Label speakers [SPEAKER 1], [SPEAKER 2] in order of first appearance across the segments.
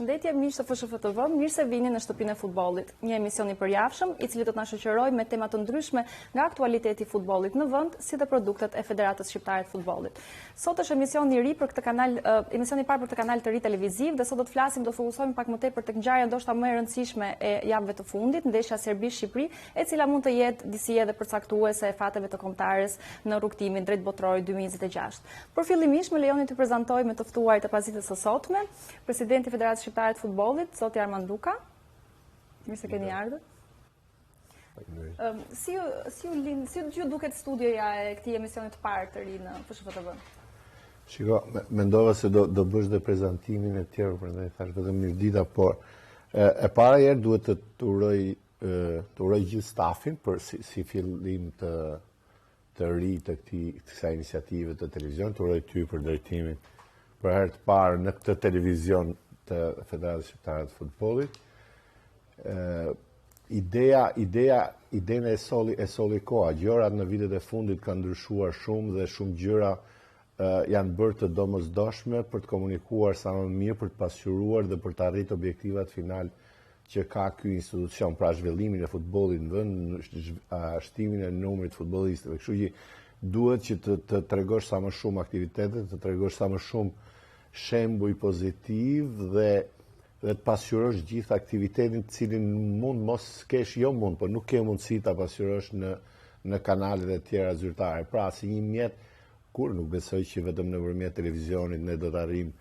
[SPEAKER 1] Përshëndetje, miq të FSHF TV, mirë se vini në shtëpinë e futbollit. Një emision i përjashëm, i cili do të na shoqërojë me tema të ndryshme nga aktualiteti i futbollit në vend, si dhe produktet e Federatës Shqiptare të Futbollit. Sot është emisioni i ri për këtë kanal, emisioni i parë për këtë kanal të ri televiziv, dhe sot do të flasim, do fokusohemi pak më tepër tek ngjarja ndoshta më e rëndësishme e javëve të fundit, ndeshja Serbi-Shqipëri, e cila mund të jetë disi edhe përcaktuese e fateve të kombëtares në rrugtimin drejt botrorit 2026. Por fillimisht më lejoni të prezantoj me të ftuarit e pazitës së sotme, presidenti i Federatës Shqiptare të Futbollit, zoti Armand Duka. Mirë se keni ardhur. Si ju duket studioja e këtij emisioni të parë të ri në FSHF TV?
[SPEAKER 2] Shiko, mendova se do bësh dhe prezantimin e tjerë, prandaj thash vetëm mirëdita, por e para herë duhet të uroj gjithë stafin për si fillim të ri të kësaj iniciative të televizionit, të uroj ty për drejtimin për herë të parë në këtë televizion të Federatës Shqiptare të Futbollit. Ideja e soli koha. Gjërat në vitet e fundit kanë ndryshuar shumë dhe shumë gjëra janë bërë të domosdoshme për të komunikuar sa më mirë, për të pasqyruar dhe për të arritur objektivat final që ka ky institucion, pra zhvillimin e futbollit në vend, shtimin e numrit futbollistëve. Kështu që duhet që të tregosh sa më shumë aktivitete, të tregosh sa më shumë shembuj pozitiv dhe të pasqyrosh gjithë aktivitetin të cilin mund mos kesh, jo mund, por nuk ke mundësi ta pasqyrosh në kanalet e tjera zyrtare. Pra, si një mjet, kur nuk besoj që vetëm nëpërmjet televizionit ne do të arrijmë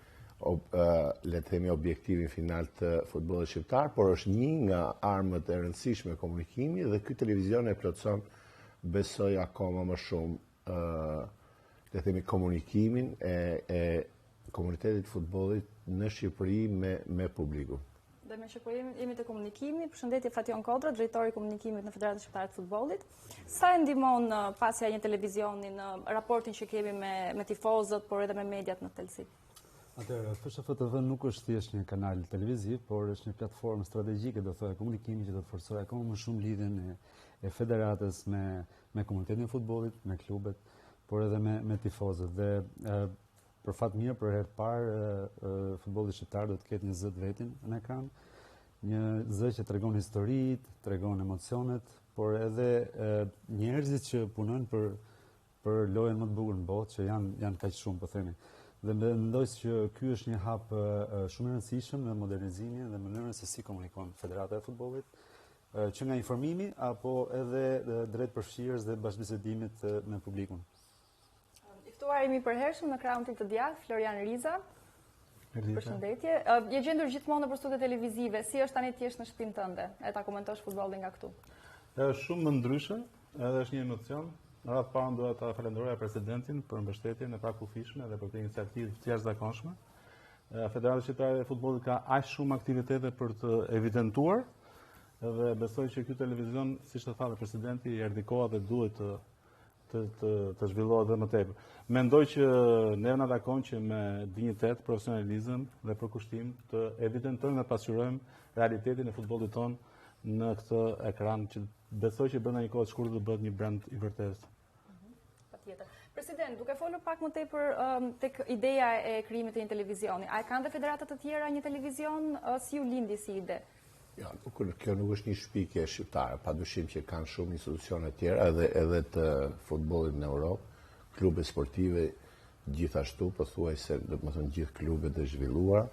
[SPEAKER 2] le të themi objektivin final të futbollit shqiptar, por është një nga armët e rëndësishme komunikimi dhe ky televizion e plotson, besoj akoma më shumë le të themi komunikimin e komunitetit futbollit në Shqipëri me publikun.
[SPEAKER 1] Dhe me Shqipëri jemi të komunikimi. Përshëndetje Fation Kodra, drejtori i komunikimit në Federatën Shqiptare të Futbollit. Sa e ndihmon pasja e një televizioni në raportin që kemi me tifozët, por edhe me mediat në thelsi?
[SPEAKER 3] Atëherë, FSHF TV nuk është thjesht një kanal televiziv, por është një platformë strategjike, do thoya, komunikimi që do të forcojë akoma më shumë lidhjen e federatës me komunitetin e futbollit, me klubet, por edhe me tifozët. Dhe për fat mirë, për herë të parë, futbolli shqiptar do të ketë një zë të vetin në ekran, një zë që tregon historitë, tregon emocionet, por edhe njerëzit që punojnë për lojën më të bukur në botë, që janë kaq shumë, po themi. Dhe mendoj që ky është një hap shumë i rëndësishëm në modernizimin dhe mënyrën se si komunikon Federata e Futbollit, që nga informimi apo edhe drejt përfshirjes dhe bashkëbisedimit me publikun.
[SPEAKER 1] I ftuar jemi përhershëm në krahun tim të djathtë, Florian Riza. Përshëndetje. Je gjendur gjithmonë nëpër studio televizive. Si është tani të jesh në shtëpinë tënde e ta komentosh futbollin nga këtu?
[SPEAKER 4] Është shumë më ndryshe, edhe është një emocion. Në radhë parë duhet ta falenderoj presidentin për mbështetjen e pakufishme dhe për këtë iniciativë të jashtëzakonshme. Federata Shqiptare e Futbollit ka aq shumë aktivitete për të evidentuar dhe besoj që ky televizion, siç e tha presidenti, i erdhi koha dhe duhet të zhvillohet dhe më tepër. Mendoj që ne na takon që me dinjitet, profesionalizëm dhe përkushtim të evidentojmë dhe pasqyrojmë realitetin e futbollit ton në këtë ekran që besoj që brenda një kohe të shkurtër do bëhet një brand i vërtetë.
[SPEAKER 1] Patjetër. President, duke folur pak më tepër tek ideja e krijimit të një televizioni, a kanë dhe federata të tjera një televizion, si u lindi si ide?
[SPEAKER 2] Ja, kjo nuk është një shpikje shqiptare, padyshim që kanë shumë institucione të tjera edhe të futbollit në Europë, klube sportive gjithashtu, pothuajse domethënë gjithë klubet e zhvilluara.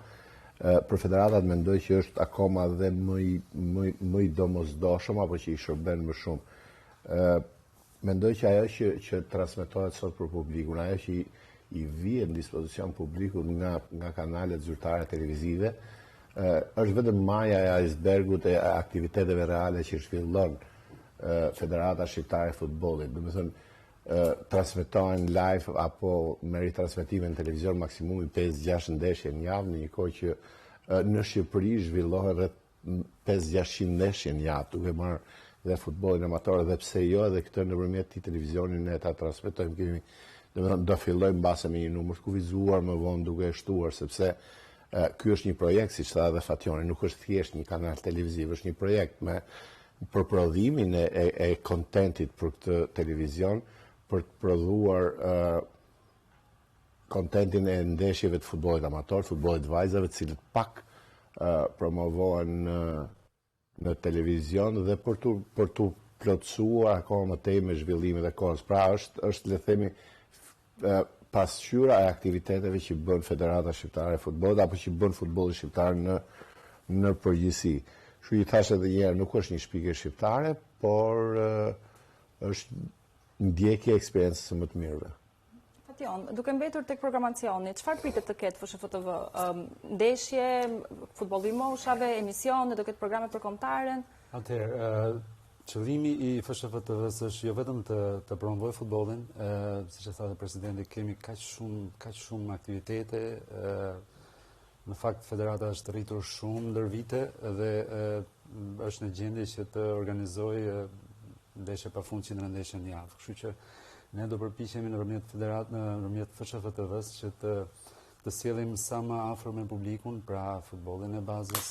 [SPEAKER 2] Për federatat mendoj që është akoma dhe më i domosdoshëm apo që i shërben më shumë. Mendoj që ajo që transmetohet sot për publikun, ajo që i vije në dispozicion publikut nga kanalet zyrtare televizive, është vetëm maja e icebergut e aktiviteteve reale që zhvillon Federata Shqiptare e Futbollit. Domethënë transmetohen live apo me ritransmetime në televizion maksimumi 5-6 ndeshje në javë, në një kohë që në Shqipëri zhvillohen rreth 500-600 ndeshje në javë, duke marrë dhe futbollin amator, dhe pse jo edhe këtë nëpërmjet këtij televizioni ne ta transmetojmë. Domethënë do fillojmë mbase me një numër të kufizuar, më vonë duke e shtuar, sepse ky është një projekt, siç tha edhe Fationi, nuk është thjesht një kanal televiziv, është një projekt për prodhimin e kontentit për këtë televizion, për të prodhuar kontentin e ndeshjeve të futbollit amator, futbollit vajzave, të cilët pak promovohen në televizion dhe për të plotësuar akoma më tej me zhvillimet e kohës. Pra është le të themi pasqyra e aktiviteteve që bën Federata Shqiptare e Futbollit apo që bën futbolli shqiptar në përgjithësi. Kështu i thash edhe një herë, nuk është një shpikje shqiptare, por është ndjekje e eksperiencës së më të mirëve.
[SPEAKER 1] Fation, duke mbetur tek programacioni, çfarë pritet të ketë FSHFTV? Ndeshje, futbolli i moshave, emisione, do ketë programe për kombëtaren?
[SPEAKER 3] Atëherë, qëllimi i FSHFTV-s është jo vetëm të promovojë futbollin, siç e tha presidenti, kemi kaq shumë aktivitete. Në fakt federata është rritur shumë ndër vite dhe është në gjendje që të organizojë ndeshje pafund 100 ndeshje në javë. Kështu që ne do përpiqemi nëpërmjet FSHFTV-s që të sjellim sa më afër me publikun, pra futbollin e bazës,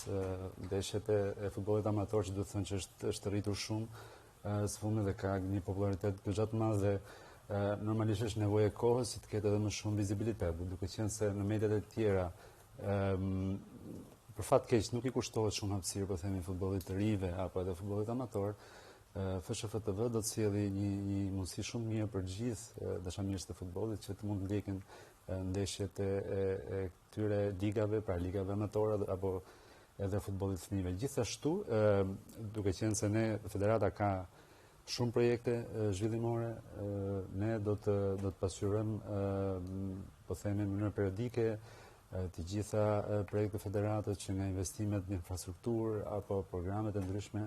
[SPEAKER 3] ndeshjet e futbollit amator, që duhet të thënë që është rritur shumë së fundmi dhe ka një popularitet goxha të madh dhe normalisht është nevojë e kohës që të ketë edhe më shumë vizibilitet, duke qenë se në mediat e tjera për fat keq nuk i kushtohet shumë hapësirë, po themi, futbollit të rive apo edhe futbollit amator. FSHFTV do të sjellë një mundësi shumë mirë për gjithë dashamirësit e futbollit që të mund të ndjekin ndeshjet e këtyre ligave, pra ligave amatore apo edhe futbollit të fëmijëve. Gjithashtu, duke qenë se ne federata ka shumë projekte zhvillimore, ne do të pasqyrojmë, po themi, në mënyrë periodike të gjitha projekte federatës që nga investimet në infrastrukturë apo programet e ndryshme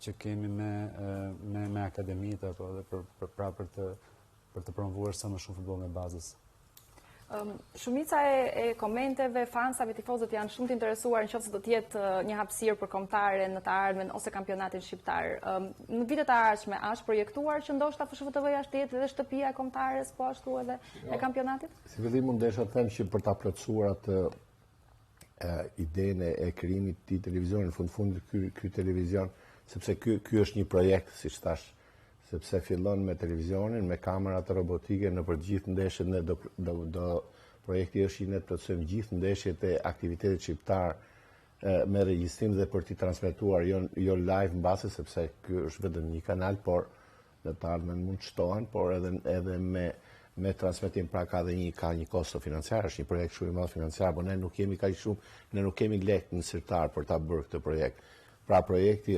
[SPEAKER 3] që kemi me akademitë apo për të promovuar sa më shumë futbollin e bazës.
[SPEAKER 1] Shumica e komenteve, fansave, tifozët janë shumë të interesuar nëse do të jetë një hapësirë për kombëtare në të ardhmen ose kampionatin shqiptar. Në vitet e ardhshme është projektuar që ndoshta FSHFTV-ja është jetë edhe shtëpia e kombëtares, po ashtu edhe e kampionatit?
[SPEAKER 2] Si fillim mund desha të them që për ta plotësuar atë idenë e krijimit të televizionit, në fund ky televizion, sepse ky është një projekt, siç thash, sepse fillon me televizionin, me kamerat robotike në për gjithë ndeshjet, ne projekti është që ne të plotësojmë gjithë ndeshjet e aktivitetit shqiptar me regjistrim dhe për t'i transmetuar jo live mbase, sepse ky është vetëm një kanal, por në të ardhmen mund të shtohen, por edhe me transmetim, pra ka një kosto financiar, është një projekt shumë i madh financiar, por ne nuk kemi kaq shumë, ne nuk kemi lekë në sirtar për ta bërë këtë projekt. Pra projekti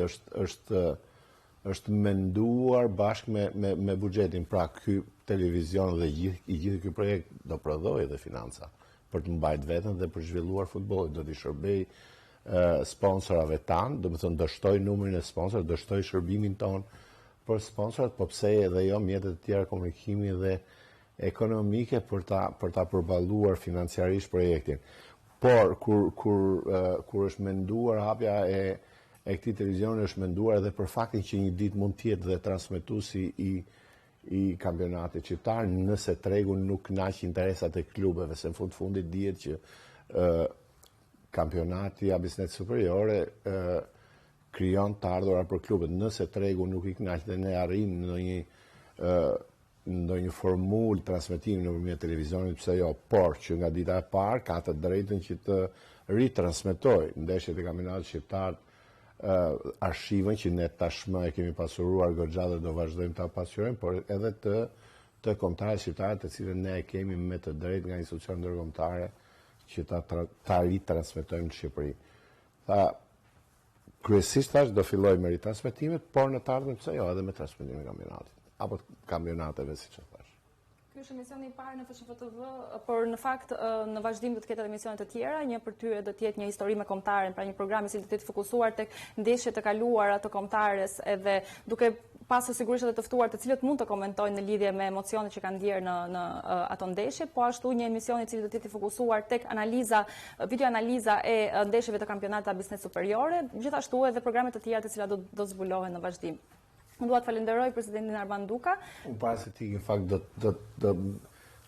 [SPEAKER 2] është menduar bashkë me buxhetin, pra ky televizion dhe i gjithë ky projekt do prodhojë edhe financa për të mbajtur veten dhe për zhvilluar futbollin, do t'i shërbej sponsorave tanë, do të thonë do shtoj numrin e sponsorëve, do shtoj shërbimin ton për sponsorët, po pse edhe jo mjetet e tjera komunikimi dhe ekonomike për ta përballuar financiarisht projektin. Por kur është menduar hapja e këtij televizioni, është menduar edhe për faktin që një ditë mund të jetë dhe transmetuesi i kampionatit shqiptar, nëse tregu nuk kënaq interesat e klubeve, se në fundit dihet që kampionati Abisnet Superiore krijon të ardhurat për klubet. Nëse tregu nuk i kënaq dhe ne arrim ndonjë formulë transmetimi nëpërmjet televizionit, pse jo, por që nga dita e parë ka të drejtën që të ritransmetojë ndeshjet e kampionatit shqiptar, arshivën që ne tashmë e kemi pasuruar goxha dhe do vazhdojmë ta pasqyrojmë, por edhe të kombëtarët shqiptarë, të cilën ne e kemi me të drejtë nga institucionet ndërkombëtare që ta ritransmetojmë në Shqipëri. Kryesisht tash do filloj me ritransmetimet, por në të ardhmen pse jo edhe me transmetimin e kampionatit apo kampionateve, siç e thash.
[SPEAKER 1] Ky është emisioni i parë në FSHFTV, por në fakt në vazhdim do të ketë edhe emisione të tjera. Një për ty do të jetë një histori me kombëtaren, pra një program i cili do të jetë fokusuar tek ndeshjet e kaluara të kombëtares, edhe duke pasur sigurisht edhe të ftuar të cilët mund të komentojnë në lidhje me emocionet që kanë ndjerë në ato ndeshje, po ashtu një emision i cili do të jetë fokusuar tek videoanaliza e ndeshjeve të kampionatit Abisnet Superiore, gjithashtu edhe programe të tjera të cilat do zbulohen në vazhdim. Unë dua të falenderoj presidentin Arman Duka.
[SPEAKER 2] Unë para se ti, në fakt, do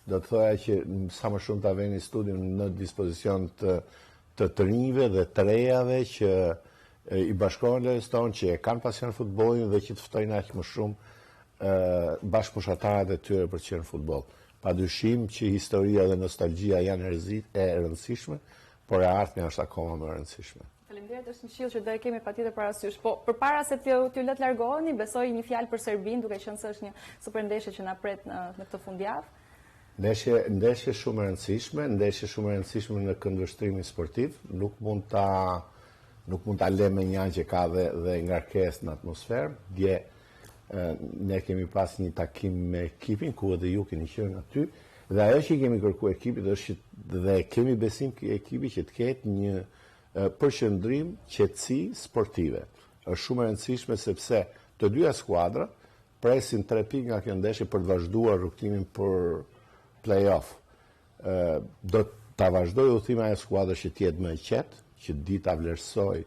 [SPEAKER 2] të thoja që sa më shumë të aveni studion në dispozicion të rinjve dhe të rejave që i bashkohen lojës tonë, që e kanë pasion futbollin dhe që të ftojnë aq më shumë bashkëpunëtarët e tyre për të qenë futboll. Padyshim që historia dhe nostalgjia janë e rëndësishme, por e ardhmja është akoma më e rëndësishme.
[SPEAKER 1] Faleminderit, është një qiell që do e kemi patjetër parasysh. Po përpara se t'ju lë të largoheni, besoj një fjalë për Serbinë, duke qenë se është një super ndeshje që na pret në këtë fundjavë.
[SPEAKER 2] Ndeshje shumë e rëndësishme në këndvështrimin sportiv, nuk mund ta lë me një që ka dhe ngarkesë në atmosferë. Dje ne kemi pas një takim me ekipin, ku edhe ju keni qenë aty, dhe ajo që kemi kërkuar ekipit është dhe kemi besim që ekipi që të ketë një përqendrim qetësi sportive. Është shumë e rëndësishme sepse të dyja skuadrat presin 3 pikë nga kjo ndeshje për të vazhduar rrugtimin për play-off. Do ta vazhdojë udhëtimin ajo skuadër që të jetë më e qetë, që di ta vlerësoj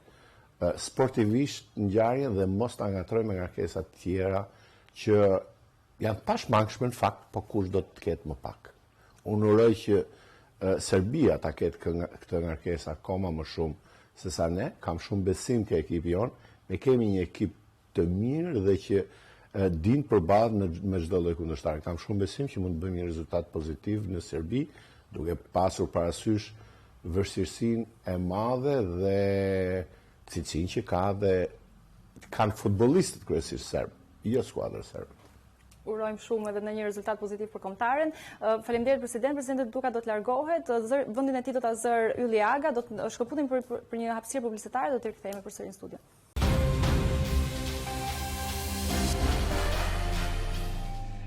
[SPEAKER 2] sportivisht ngjarjen dhe mos ta ngatroj me ngarkesa të tjera që janë pashmangshme në fakt, po kush do të ketë më pak. Unë uroj që Serbia ta ketë këtë ngarkesë akoma më shumë se sa ne, kam shumë besim ke ekipi jonë, ne kemi një ekip të mirë dhe që din përballë me çdo lloj kundërshtari. Kam shumë besim që mund të bëjmë një rezultat pozitiv në Serbi, duke pasur parasysh vështirësinë e madhe dhe cilësinë që kanë futbollistët kryesisht serb, jo skuadra serbe.
[SPEAKER 1] Urojmë shumë edhe në një rezultat pozitiv për kombëtaren. Faleminderit presidenti Duka do të largohet, vendin e tij do ta zër Ylli Aga, do të shkëputim për një hapësirë publicitare, do të rikthehemi përsëri në studio.